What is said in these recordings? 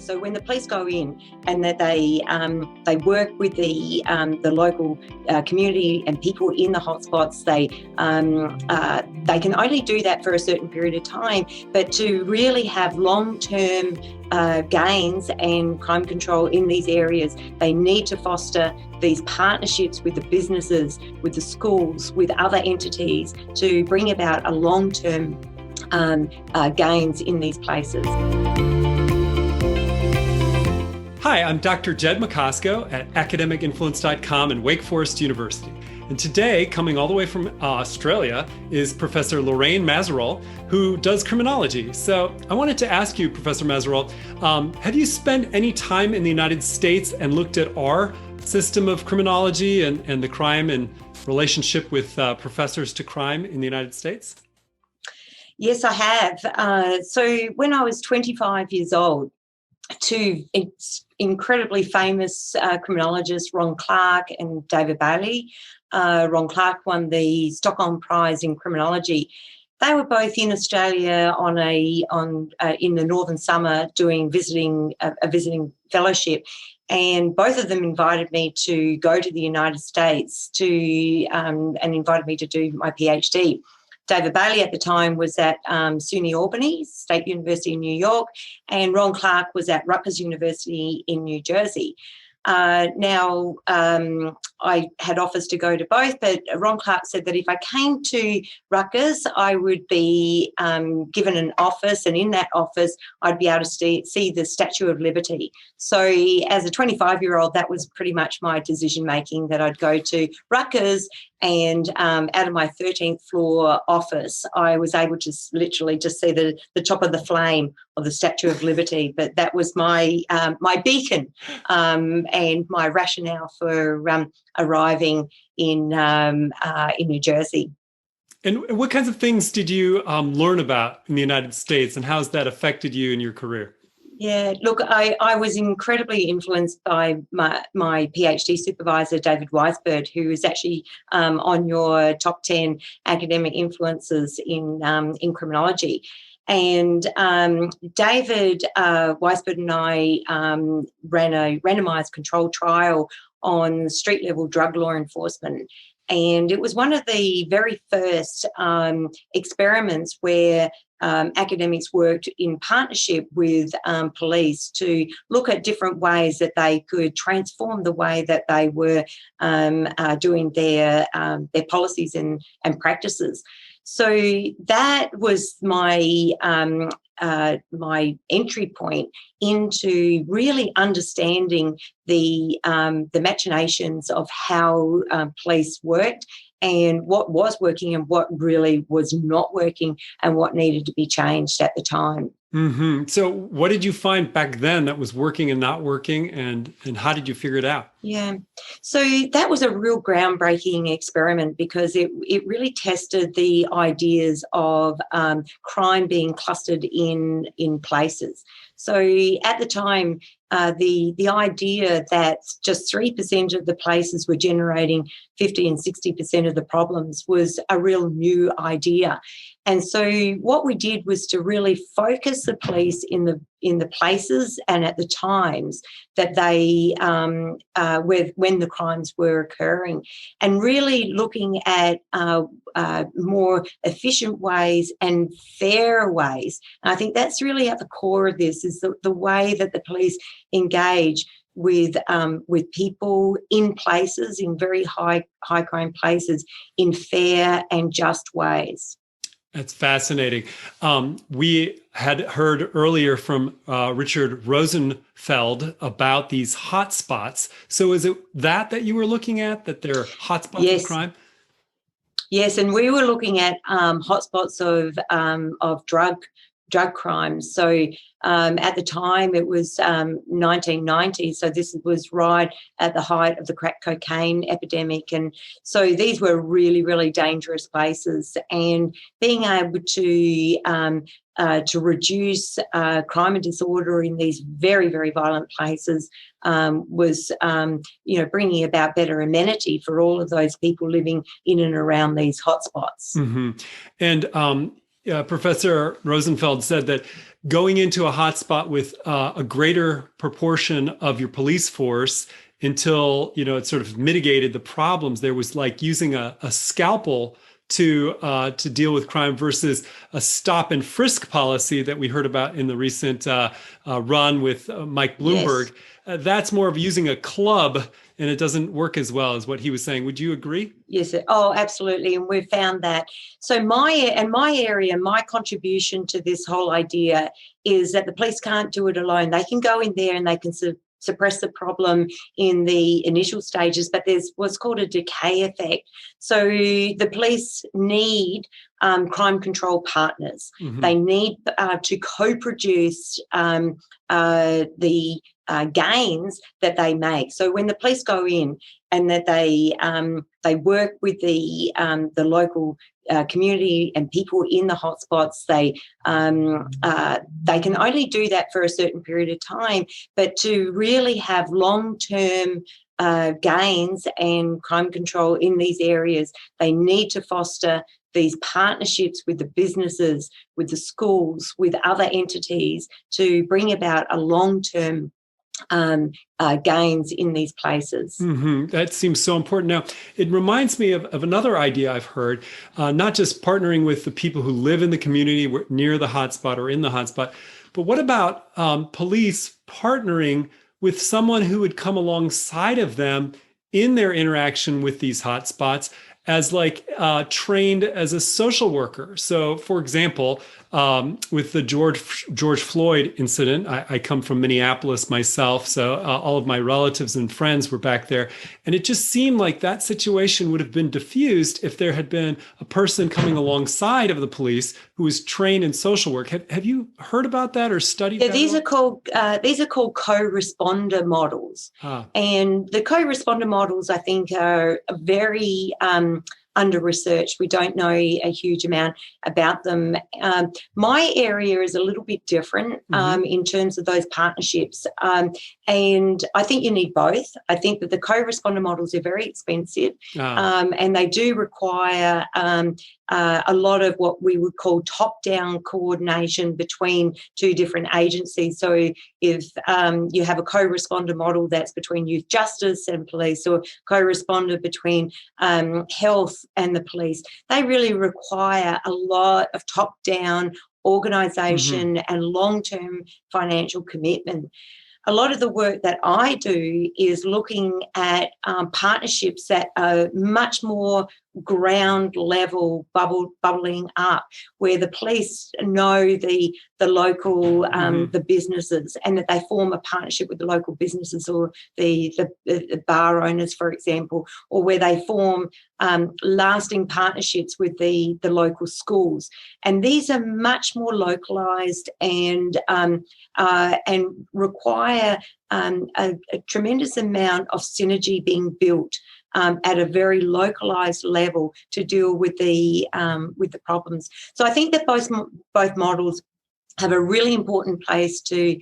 So when the police go in and that they work with the local community and people in the hotspots, they can only do that for a certain period of time. But to really have long-term gains and crime control in these areas, they need to foster these partnerships with the businesses, with the schools, with other entities to bring about a long-term gains in these places. Hi, I'm Dr. Jed Macosko at academicinfluence.com and Wake Forest University. And today, coming all the way from Australia, is Professor Lorraine Mazerolle, who does criminology. So I wanted to ask you, Professor Mazerolle, have you spent any time in the United States and looked at our system of criminology and the crime and relationship with professors to crime in the United States? Yes, I have. So when I was 25 years old, two incredibly famous criminologists, Ron Clark and David Bailey. Ron Clark won the Stockholm Prize in criminology. They were both in Australia in the northern summer doing a visiting fellowship, and both of them invited me to go to the United States and invited me to do my PhD. David Bailey at the time was at SUNY Albany, State University in New York, and Ron Clark was at Rutgers University in New Jersey. Now, I had offers to go to both, but Ron Clark said that if I came to Rutgers, I would be given an office, and in that office, I'd be able to see the Statue of Liberty. So as a 25-year-old, that was pretty much my decision-making, that I'd go to Rutgers, and out of my 13th floor office, I was able to literally just see the top of the flame of the Statue of Liberty. But that was my beacon and my rationale for arriving in New Jersey. And what kinds of things did you learn about in the United States, and how has that affected you in your career? Yeah, look, I was incredibly influenced by my PhD supervisor, David Weisberg, who is actually on your top 10 academic influences in criminology. And David Weisberg and I ran a randomized controlled trial on street-level drug law enforcement. And it was one of the very first experiments where academics worked in partnership with police to look at different ways that they could transform the way that they were doing their policies and practices. So that was my my entry point into really understanding the machinations of how police worked, and what was working and what really was not working, and what needed to be changed at the time. Mm-hmm. So what did you find back then that was working and not working, and how did you figure it out? Yeah. So that was a real groundbreaking experiment, because it really tested the ideas of crime being clustered in places. So at the time, the idea that just 3% of the places were generating 50 and 60% of the problems was a real new idea. And so what we did was to really focus the police in the places and at the times that they when the crimes were occurring, and really looking at more efficient ways and fairer ways. And I think that's really at the core of this, is the way that the police engage with people in places, in very high crime places, in fair and just ways. That's fascinating. We had heard earlier from Richard Rosenfeld about these hotspots. So is it that you were looking at, that they're hotspots Yes. of crime? Yes, and we were looking at hotspots of drug crimes. So at the time it was 1990, so this was right at the height of the crack cocaine epidemic, and so these were really, really dangerous places, and being able to reduce crime and disorder in these very, very violent places was bringing about better amenity for all of those people living in and around these hotspots. Mm-hmm. And Professor Rosenfeld said that going into a hotspot with a greater proportion of your police force until, it sort of mitigated the problems, there was like using a scalpel to deal with crime versus a stop and frisk policy that we heard about in the recent run with Mike Bloomberg. Yes. That's more of using a club, and it doesn't work as well as what he was saying. Would you agree? Yes. Oh, absolutely. And we've found that. So my contribution to this whole idea is that the police can't do it alone. They can go in there and they can suppress the problem in the initial stages, but there's what's called a decay effect. So the police need crime control partners. Mm-hmm. They need to co-produce the gains that they make. So when the police go in and that they work with the local community and people in the hotspots, they can only do that for a certain period of time, but to really have long-term gains and crime control in these areas, they need to foster these partnerships with the businesses, with the schools, with other entities to bring about a long-term gains in these places. Mm-hmm. That seems so important. Now, it reminds me of another idea I've heard, not just partnering with the people who live in the community near the hotspot or in the hotspot, but what about police partnering with someone who would come alongside of them in their interaction with these hotspots as like trained as a social worker? So, for example, with the George Floyd incident, I come from Minneapolis myself, so all of my relatives and friends were back there, and it just seemed like that situation would have been diffused if there had been a person coming alongside of the police who was trained in social work. Have you heard about that or studied that? These are called Coresponder models, and the Coresponder models, I think, are very under-researched. We don't know a huge amount about them. My area is a little bit different in terms of those partnerships, and I think you need both. I think that the co-responder models are very expensive, and they do require a lot of what we would call top-down coordination between two different agencies. So if you have a co-responder model that's between youth justice and police, or co-responder between health and the police, they really require a lot of top-down organisation and long-term financial commitment. A lot of the work that I do is looking at partnerships that are much more ground level, bubbling up, where the police know the local the businesses, and that they form a partnership with the local businesses or the bar owners, for example, or where they form lasting partnerships with the local schools. And these are much more localised and require a tremendous amount of synergy being built at a very localised level to deal with the problems. So I think that both models have a really important place to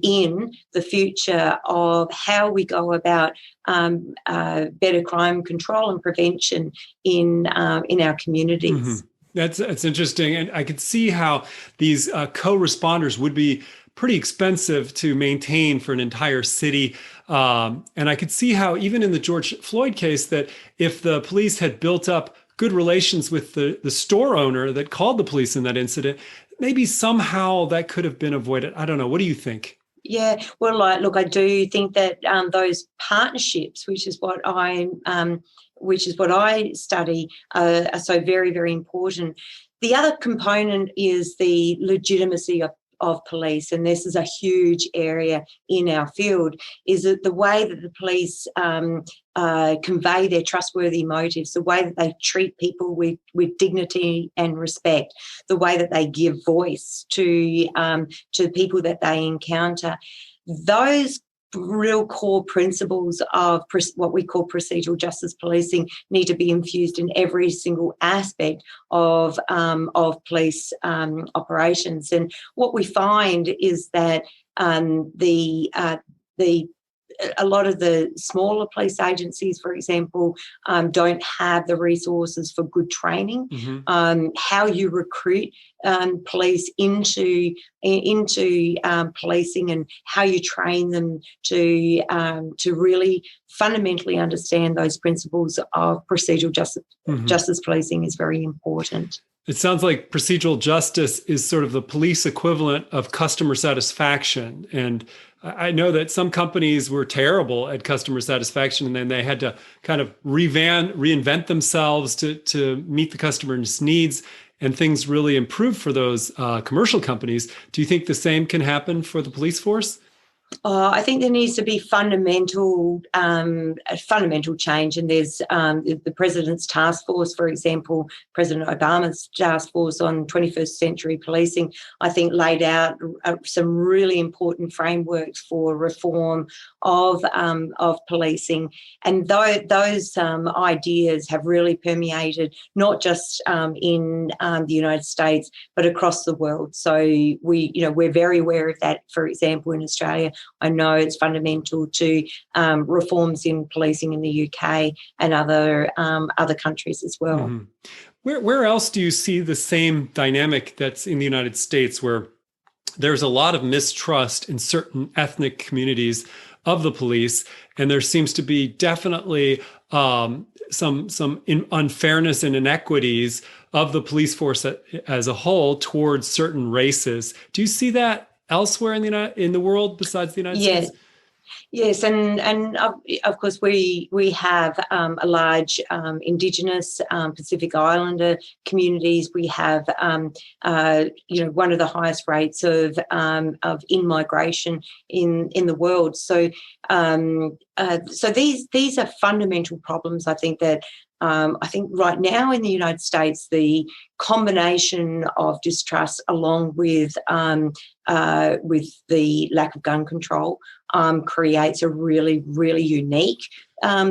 in the future of how we go about better crime control and prevention in our communities. Mm-hmm. That's interesting, and I could see how these co-responders would be pretty expensive to maintain for an entire city. And I could see how even in the George Floyd case, that if the police had built up good relations with the store owner that called the police in that incident, maybe somehow that could have been avoided. I don't know. What do you think? Yeah, well, look, I do think that those partnerships, which is what I study, are so very, very important. The other component is the legitimacy of police, and this is a huge area in our field, is that the way that the police convey their trustworthy motives, the way that they treat people with dignity and respect, the way that they give voice to people that they encounter. Those real core principles of what we call procedural justice policing need to be infused in every single aspect of police operations. And what we find is that the a lot of the smaller police agencies, for example, don't have the resources for good training. How you recruit police into policing, and how you train them to really fundamentally understand those principles of procedural justice policing is very important. It sounds like procedural justice is sort of the police equivalent of customer satisfaction. And I know that some companies were terrible at customer satisfaction, and then they had to kind of reinvent themselves to meet the customer's needs, and things really improved for those commercial companies. Do you think the same can happen for the police force? I think there needs to be fundamental change, and there's the President's task force, for example, President Obama's task force on 21st century policing, I think laid out some really important frameworks for reform of policing, and those ideas have really permeated not just in the United States but across the world. So we're very aware of that. For example, in Australia, I know it's fundamental to reforms in policing in the UK and other countries as well. Mm-hmm. Where else do you see the same dynamic that's in the United States, where there's a lot of mistrust in certain ethnic communities of the police, and there seems to be definitely some unfairness and inequities of the police force as a whole towards certain races? Do you see that elsewhere in the world besides the United States? Yes, and of course we have a large Indigenous Pacific Islander communities. We have one of the highest rates of in-migration in the world. So these are fundamental problems. I think that right now in the United States, the combination of distrust along with the lack of gun control creates a really, really unique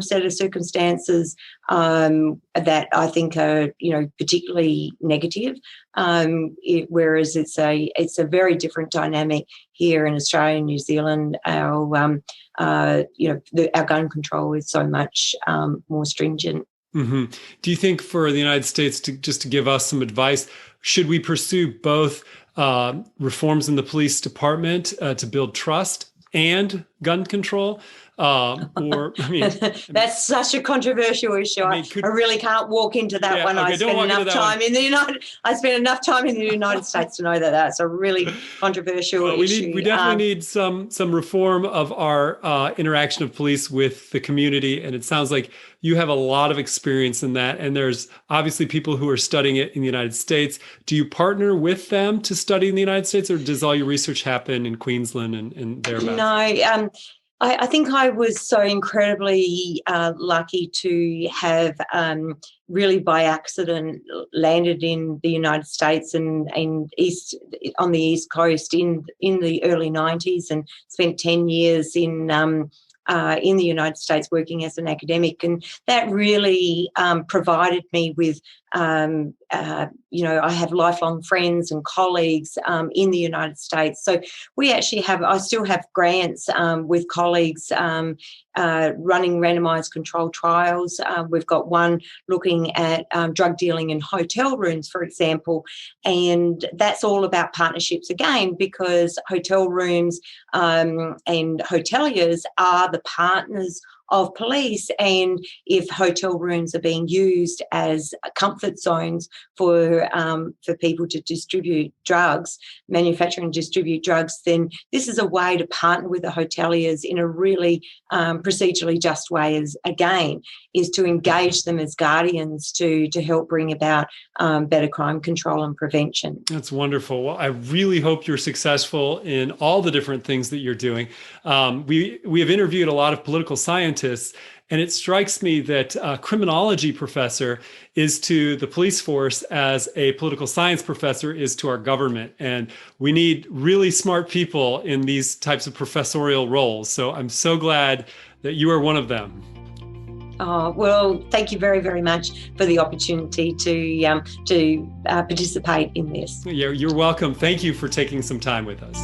set of circumstances that I think are, particularly negative. Whereas it's a very different dynamic here in Australia and New Zealand. Our gun control is so much more stringent. Mm-hmm. Do you think for the United States, to give us some advice, should we pursue both reforms in the police department to build trust and gun control? That's such a controversial issue. I really can't walk into that one. I spent enough time in the United States to know that that's a really controversial issue. We definitely need some reform of our interaction of police with the community, and it sounds like you have a lot of experience in that. And there's obviously people who are studying it in the United States. Do you partner with them to study in the United States, or does all your research happen in Queensland and thereabouts? No. I think I was so incredibly lucky to have really by accident landed in the United States and on the East Coast in the early 90s, and spent 10 years in the United States working as an academic, and that really provided me with I have lifelong friends and colleagues in the United States. So I still have grants with colleagues running randomized controlled trials. We've got one looking at drug dealing in hotel rooms, for example, and that's all about partnerships again, because hotel rooms and hoteliers are the partners of police, and if hotel rooms are being used as comfort zones for people to distribute drugs, manufacture and distribute drugs, then this is a way to partner with the hoteliers in a really procedurally just way, is to engage them as guardians to help bring about better crime control and prevention. That's wonderful. Well, I really hope you're successful in all the different things that you're doing. We have interviewed a lot of political scientists, and it strikes me that a criminology professor is to the police force as a political science professor is to our government. And we need really smart people in these types of professorial roles. So I'm so glad that you are one of them. Oh, well, thank you very, very much for the opportunity to participate in this. You're welcome. Thank you for taking some time with us.